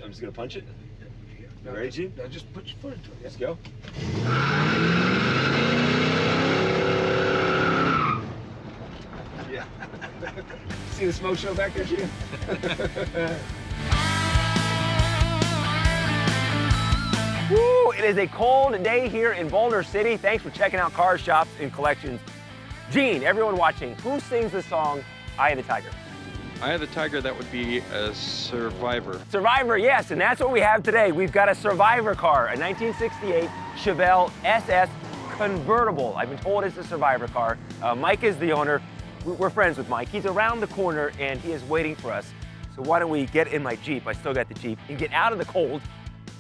I'm just gonna punch it. You ready, Gene? Now just put your foot into it. Let's go. Yeah. See the smoke show back there, Gene? Woo! It is a cold day here in Boulder City. Thanks for checking out Car Shops and Collections. Gene, everyone watching, who sings the song Eye of the Tiger? Eye of the Tiger, that would be a Survivor. Survivor, yes, and that's what we have today. We've got a Survivor car, a 1968 Chevelle SS Convertible. I've been told it's a Survivor car. Mike is the owner. We're friends with Mike. He's around the corner and he is waiting for us. So why don't we get in my Jeep, I still got the Jeep, and get out of the cold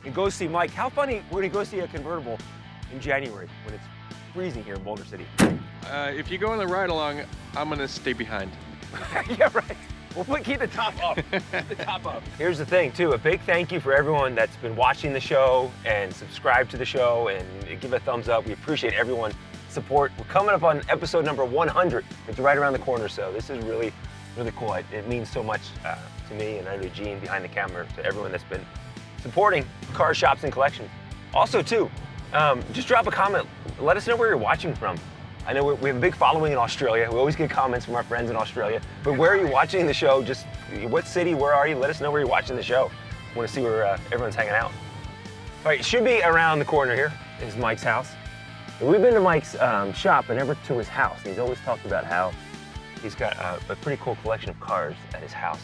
and go see Mike. How funny, we're gonna go see a convertible in January when it's freezing here in Boulder City. If you go on the ride along, I'm gonna stay behind. Yeah, right. We'll keep the top up. Keep the top up. Here's the thing, too. A big thank you for everyone that's been watching the show and subscribe to the show and give a thumbs up. We appreciate everyone's support. We're coming up on episode number 100. It's right around the corner, so this is really, really cool. It means so much to me, and I know Gene behind the camera, to everyone that's been supporting Car Shops and Collections. Also, too, just drop a comment. Let us know where you're watching from. I know we have a big following in Australia. We always get comments from our friends in Australia. But where are you watching the show? Just what city, where are you? Let us know where you're watching the show. I want to see where everyone's hanging out. All right, it should be around the corner here is Mike's house. And we've been to Mike's shop, but never to his house. He's always talked about how he's got a pretty cool collection of cars at his house.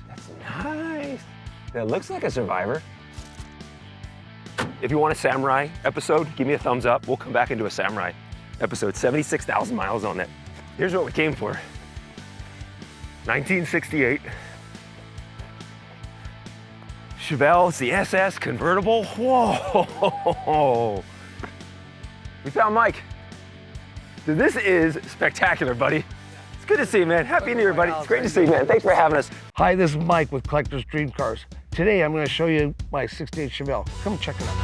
That's nice. That looks like a Survivor. If you want a Samurai episode, give me a thumbs up. We'll come back and do a Samurai episode. 76,000 miles on it. Here's what we came for. 1968 Chevelle, it's the SS Convertible. Whoa! We found Mike. So this is spectacular, buddy. It's good to see you, man. Happy New Year, buddy. It's great to see you, man. Thanks for having us. Hi, this is Mike with Collector's Dream Cars. Today I'm going to show you my 68 Chevelle. Come check it out.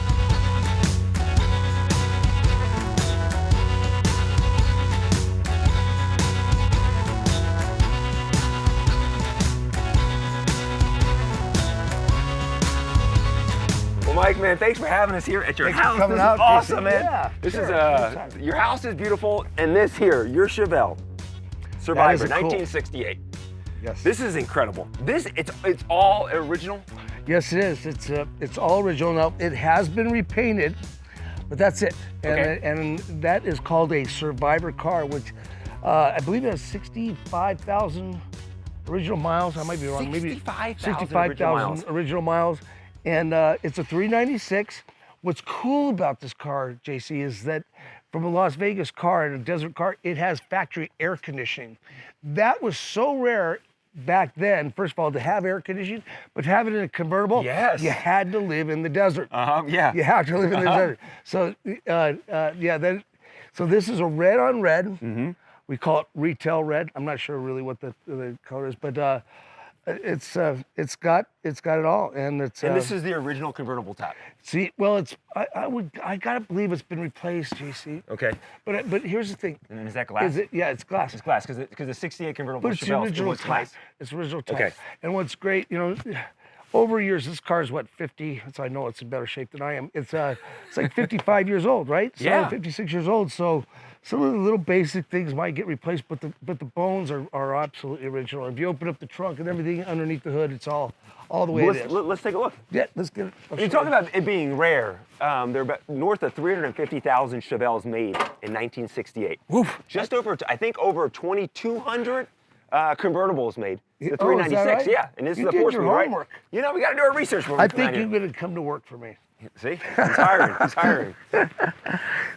Mike, man, thanks for having us here at your house. Coming this out, is awesome, man. Yeah, this sure. is your house is beautiful, and this here, your Chevelle Survivor, cool. 1968. Yes. This is incredible. It's all original. Yes, it is. It's all original. Now it has been repainted, but that's it. And that is called a Survivor car, which I believe it has 65,000 original miles. I might be wrong. Maybe 65,000 original miles. And it's a 396. What's cool about this car, JC, is that from a Las Vegas car and a desert car, it has factory air conditioning. That was so rare back then, first of all, to have air conditioning, but to have it in a convertible, yes, you had to live in the desert. Yeah. You have to live in the desert. So, so this is a red on red. Mm-hmm. We call it retail red. I'm not sure really what the color is, but it's got it all, and it's. And this is the original convertible top. See, well, I gotta believe it's been replaced, JC. Okay. But here's the thing. And is that glass? Yeah, it's glass. It's glass because the 68 convertible But it's the Chevelle original was type. glass. It's original type. Okay. And what's great, over years, this car is what, 50? So I know it's in better shape than I am. It's like 55 years old, right? So Yeah. 56 years old. So some of the little basic things might get replaced, but the bones are absolutely original. If you open up the trunk and everything underneath the hood, it's all the way it is. Let's take a look. Yeah, let's get it. You talk about it being rare. There are about north of 350,000 Chevelles made in 1968. Woof. Just over, I think, over 2,200 convertibles made. The Oh, 396, is that right? yeah. And this You is the did 4-speed, your right? homework. We got to do our research. When we I come down think you're here. going to come to work for me. See, he's hiring. He's hiring.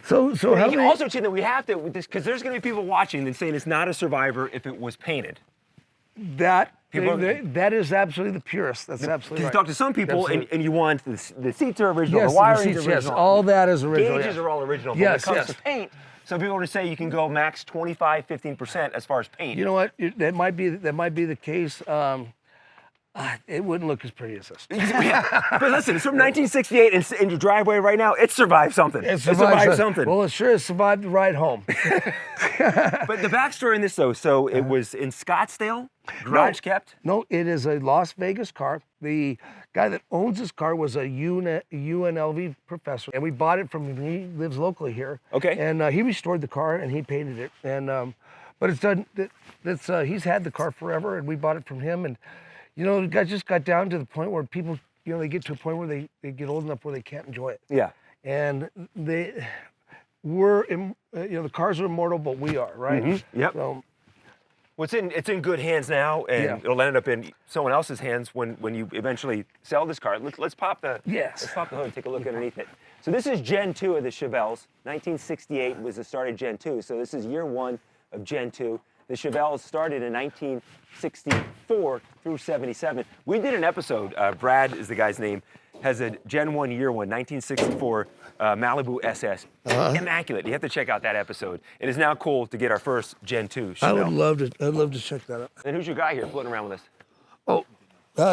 So how many? Also, Chin, that we have to, because there's going to be people watching and saying it's not a Survivor if it was painted. That is absolutely the purest. That's absolutely You right. talk to some people and you want the seats are original, Yes, the wiring's seats, original. yes, all that is original. Gauges yes. are all original. But Yes, when it comes yes. to paint, some people would say you can go max 25, 15% as far as paint. You know what? That might be the case. It wouldn't look as pretty as this. Yeah. But listen, it's from 1968 and in your driveway right now. It survived something. It survived something. Well, it sure has survived the ride home. But the backstory in this, though, so it was in Scottsdale, Garage kept? No, it is a Las Vegas car. The guy that owns this car was a UNLV professor, and we bought it from him. He lives locally here. Okay. And he restored the car and he painted it. And but it's done. He's had the car forever, and we bought it from him. And you know, it just got down to the point where people, you know, they get to a point where they get old enough where they can't enjoy it. Yeah. And the cars are immortal, but we are, right? Mm-hmm. Yep. So, Well, it's in good hands now, and Yeah. it'll end up in someone else's hands when you eventually sell this car. Let's pop the Yes. Let's pop the hood and take a look underneath it. So this is Gen 2 of the Chevelles. 1968 was the start of Gen 2. So this is year 1 of Gen 2. The Chevelles started in 1964 through 77. We did an episode. Brad is the guy's name. Has a Gen 1 year 1, 1964 Malibu SS. Immaculate. You have to check out that episode. It is now cool to get our first Gen 2 Chevelle. I'd love to check that out. And who's your guy here floating around with us? Oh,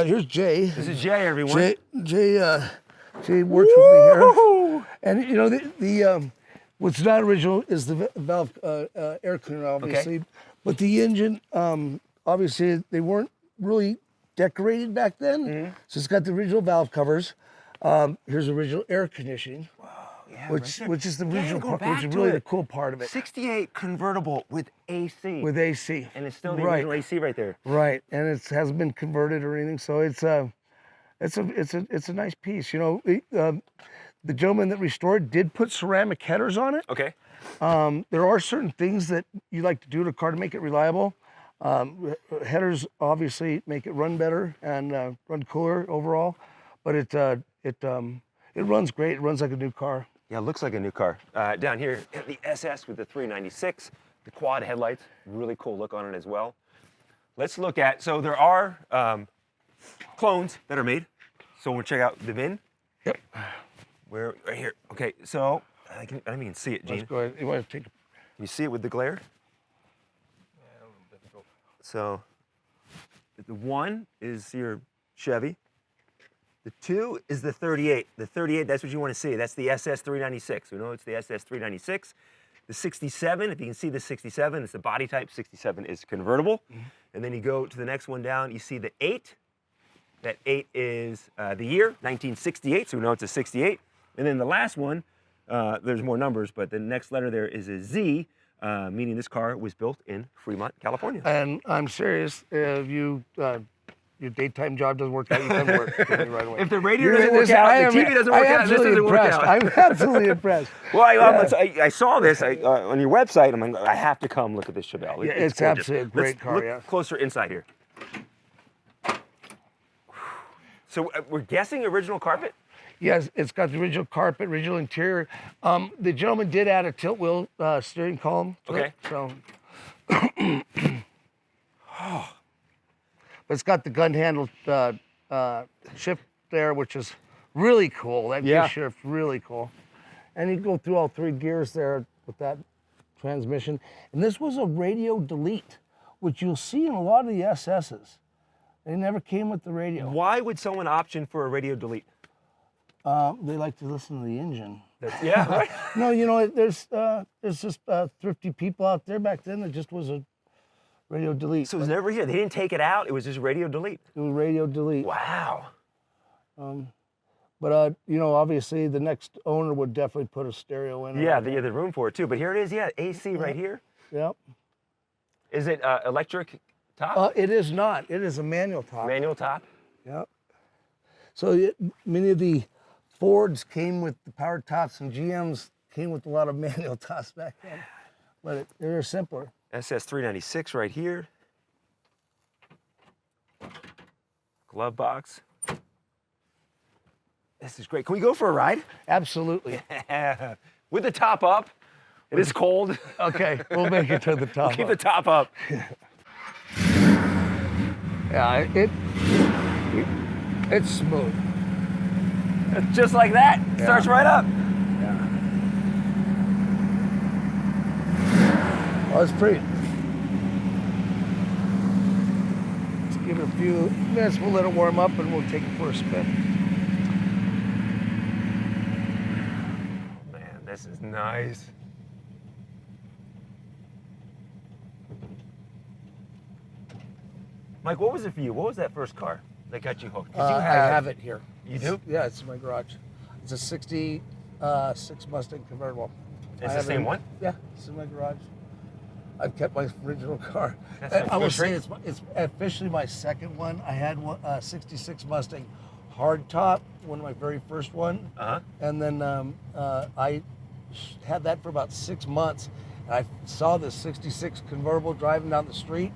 here's Jay. This is Jay, everyone. Jay works with me here. And you know, the what's not original is the valve air cleaner, obviously. Okay. But the engine, obviously, they weren't really decorated back then. So it's got the original valve covers. Here's original air conditioning. Yeah, Which is the original going part, which back is to really it. the cool part of it. 68 convertible with AC. With AC. And it's still the Right. original AC right there. Right, and it hasn't been converted or anything, so it's a nice piece. You know, the gentleman that restored did put ceramic headers on it. Okay. There are certain things that you like to do to a car to make it reliable. Headers obviously make it run better and run cooler overall, but it runs great. It runs like a new car. Yeah, it looks like a new car. Down here, the SS with the 396, the quad headlights, really cool look on it as well. Let's look at, so there are clones that are made. So we'll check out the VIN. Yep. Right here. Okay, so I don't even can see it, Gene. Let's go ahead. You want to take? You see it with the glare? So the 1 is your Chevy. The 2 is the 38. The 38, that's what you want to see. That's the SS 396. We know it's the SS 396. The 67, if you can see the 67, it's the body type. 67 is convertible. And then you go to the next one down, you see the 8. That 8 is the year, 1968, so we know it's a 68. And then the last one, there's more numbers, but the next letter there is a Z, meaning this car was built in Fremont, California. And I'm serious. If your daytime job doesn't work out, you come to work right away. If the radio doesn't work out, the TV doesn't work out, this doesn't work out. I'm absolutely impressed. Well, I saw this on your website. I'm like, I have to come look at this Chevelle. Yeah, it's gorgeous. absolutely a great car, Look yeah. closer inside here. So we're guessing original carpet? Yes, it's got the original carpet, original interior. The gentleman did add a tilt wheel steering column to Okay. it, so. But it's got the gun handle shift there, which is really cool. That gear shift, really cool. And you go through all 3 gears there with that transmission. And this was a radio delete, which you'll see in a lot of the SS's. They never came with the radio. Why would someone option for a radio delete? They like to listen to the engine. Yeah, right. No, you know, there's just thrifty people out there back then that just was a radio delete. So it was never here. They didn't take it out. It was just radio delete. It was radio delete. Wow. But you know, obviously the next owner would definitely put a stereo in it. Yeah, the room for it too. But here it is. Yeah, AC right here. Yep. Is it electric top? It is not. It is a manual top. Manual top? Yep. So many of the Fords came with the power tops, and GMs came with a lot of manual tops back then. But they're simpler. SS 396 right here. Glove box. This is great. Can we go for a ride? Absolutely. With the top up. It is cold. Okay, we'll make it to the top. Keep the top up. Yeah, it's smooth. Just like that. Yeah. Starts right up. Yeah. Oh, it's pretty. Let's give it a few minutes. We'll let it warm up and we'll take it for a spin. Man, this is nice. Mike, what was it for you? What was that first car that got you hooked? 'Cause I have it here. You do? Yeah, it's in my garage. It's a 66 Mustang convertible. It's the same one? Yeah, it's in my garage. I've kept my original car. That's I will good say trait. it's officially my second one. I had one 66 Mustang hardtop, one of my very first one. And then I had that for about 6 months. And I saw this 66 convertible driving down the street,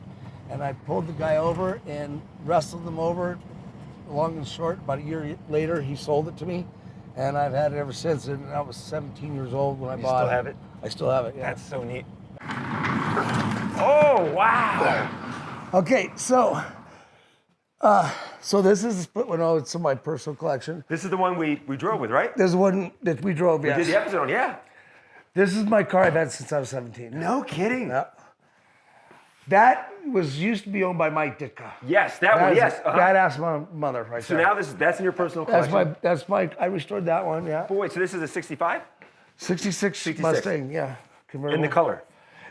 and I pulled the guy over and wrestled him over. Long and short, about a year later, he sold it to me, and I've had it ever since. And I was 17 years old when I bought it. You still have it? I still have it, yeah. That's so neat. Oh, wow. Okay, so this is a split window. It's in my personal collection. This is the one we drove with, right? There's one that we drove, yes. We did the episode on, yeah. This is my car I've had since I was 17. No kidding. Yeah. That used to be owned by Mike Dikta. Yes, that one, yes. Badass mother right So there. now that's in your personal collection? That's my, I restored that one, yeah. But wait, so this is a 65? 66 Mustang, yeah. Convertible. In the color?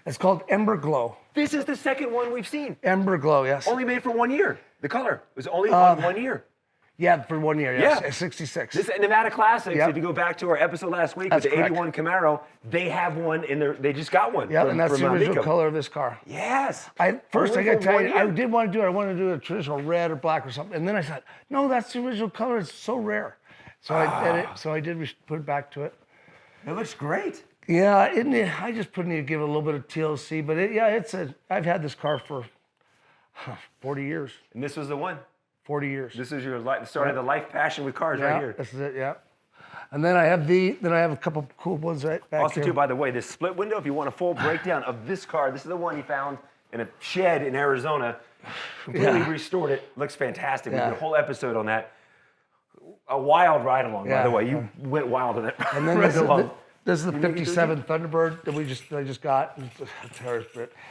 It's called Emberglo. This is the second one we've seen. Emberglo, yes. Only made for 1 year. The color it was only on 1 year. Yeah, for 1 year, yes. Yeah. 66. This Nevada Classics, Yep. if you go back to our episode last week That's with the correct. 81 Camaro, they have one in there. They just got one. Yeah, from, and that's from, the original Malibu. color of this car. Yes. First, Only I gotta for tell 1 you, I year. did want to do it. I wanted to do a traditional red or black or something. And then I thought, no, that's the original color. It's so rare. So I did put it back to it. It looks great. Yeah, I just need to give it a little bit of TLC. But I've had this car for 40 years. And this was the one. 40 years. This is your start of the life passion with cars right here. This is it, yeah. And then I have a couple cool ones right back Also, here. too, by the way, this split window, if you want a full breakdown of this car, this is the one he found in a shed in Arizona. Completely restored it. Looks fantastic. We did a whole episode on that. A wild ride along, by the way. You went wild on it. And then this is the You make it 57 Thunderbird that I just got.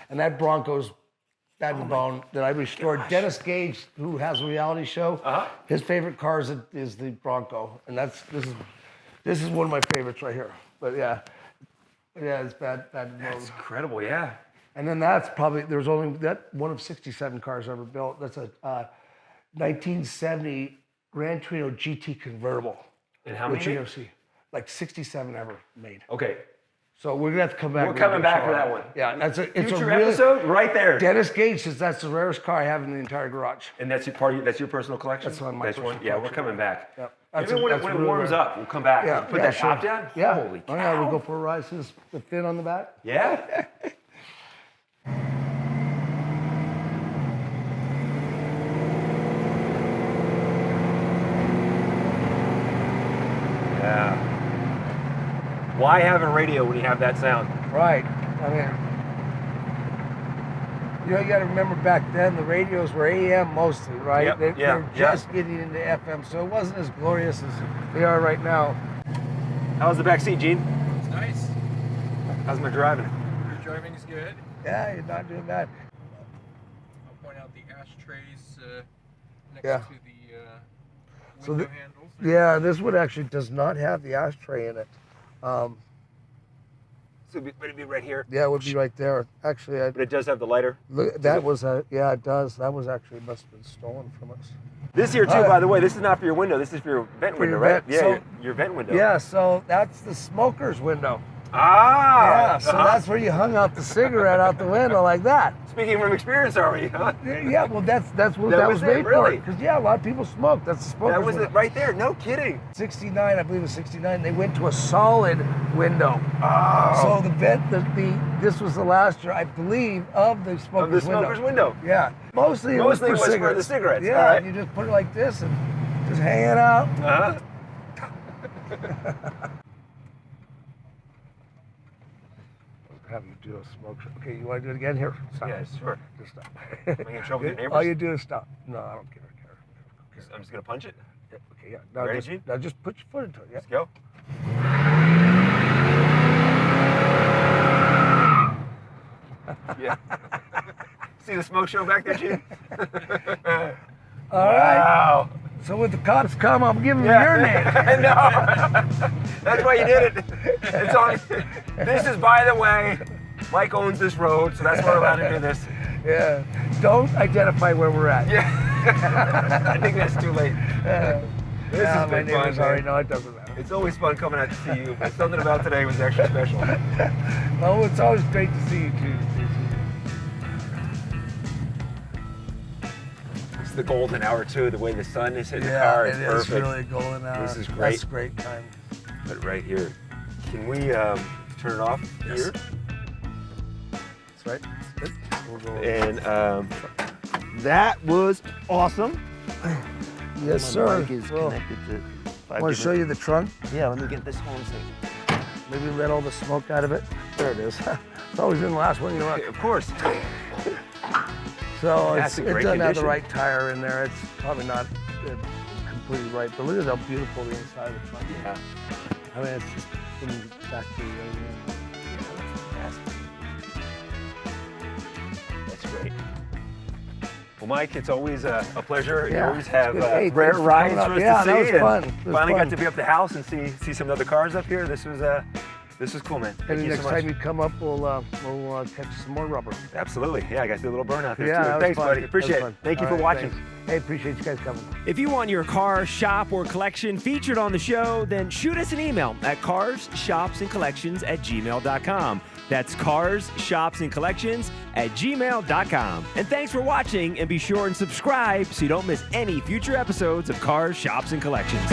And that Bronco's bad to bone that I restored. Dennis Gage, who has a reality show, his favorite car is the Bronco, and this is one of my favorites right here. But yeah, it's bad to bone. That's incredible, yeah. And then that's probably there's only that one of 67 cars ever built. That's a 1970 Gran Torino GT Convertible. And how many? Which you never see, like 67 ever made. Okay. So we're gonna have to come back. We're coming back for that one. Yeah, it's a Future really, episode right there. Dennis Gage says that's the rarest car I have in the entire garage. And that's your personal collection? That's on my personal Yeah, we're collection. coming back. Yep. Even when it really warms rare. up, we'll come back. Yeah, Put that top sure. down? Yeah. Holy cow. Oh yeah, we'll go for a ride. See the fin on the back? Yeah? Yeah. Why have a radio when you have that sound? Right. I mean, you got to remember back then the radios were AM mostly, right? Yep, They were just getting into FM, so it wasn't as glorious as they are right now. How's the back seat, Gene? It's nice. How's my driving? Your driving is good. Yeah, you're not doing bad. I'll point out the ashtrays next Yeah. to the So window handles. Yeah, this one actually does not have the ashtray in it. So would it be right here? Yeah, it would be right there. Actually, But it does have the lighter. that was yeah, it does. That was actually must have been stolen from us. This here too, by the way, this is not for your window. This is for your vent window, your right? vent. Yeah, So- your vent window. Yeah, so that's the smoker's window. Ah! Yeah, so that's where you hung out the cigarette out the window like that. Speaking from experience, are we? Huh? Yeah, well, that's what That that was was it, made really? for. Because yeah, a lot of people smoke. That's the smoker's That was window. it right there. No kidding. 69, I believe it was 69. They went to a solid window. Oh. So the vent, this was the last year, I believe, of the smoker's window. smoker's window. Yeah, mostly it was Mostly for was for cigarettes. the cigarettes, Yeah, all right. you just put it like this and just hang it out. Uh-huh. Have you do a smoke show. Okay, you want to do it again here? Stop. Yeah, sure. Just stop. Am I in trouble with your neighbors? All you do is stop. No, I don't care. I'm just gonna punch it. Yeah, okay, yeah. Now, Ready, just, Gene? now just put your foot into it. Yeah. Let's go. Yeah. See the smoke show back there, Gene? All right. Wow. So when the cops come, I'm giving them Yeah. your name. No. That's why you did it. It's on. This is, by the way, Mike owns this road, so that's why we're allowed to do this. Yeah. Don't identify where we're at. Yeah. I think that's too late. This Yeah, has my been fun, neighbors already man. know it doesn't matter. It's always fun coming out to see you, but something about today was extra special. Well, it's always great to see you too. It's the golden hour too. The way the sun is hitting the Yeah, car it is is perfect. really a golden hour. This is great. That's a great time. But right here, can we turn it off here? That's right. Good. We'll go. And that was awesome. Yes, My sir. mic is Well, connected to I want to show you the trunk. Yeah, let me get this home safe. Maybe let all the smoke out of it. There it is. It's always in the last one you run. Of course. So That's it in great doesn't have the condition. right tire in there. It's probably not completely right. But look at how beautiful the inside of the trunk is. Yeah. I mean, it's just from factory. That's great. Well, Mike, it's always a pleasure. Yeah, You always have it's good. Hey, rare thanks for rides coming for up. us Yeah, to see. that was and fun. It was finally fun. got to be up the house and see some other cars up here. This was cool, man. Thank And the you next so much. time you come up, we'll catch some more rubber. Absolutely. Yeah, I got to do a little burnout there Yeah, too. that was Thanks, fun. buddy. That was Appreciate fun. it. Thank you All for right, watching. thanks. Hey, appreciate you guys coming. If you want your car, shop, or collection featured on the show, then shoot us an email at carshopsandcollections@gmail.com. That's carshopsandcollections@gmail.com. And thanks for watching, and be sure and subscribe so you don't miss any future episodes of Cars, Shops, and Collections.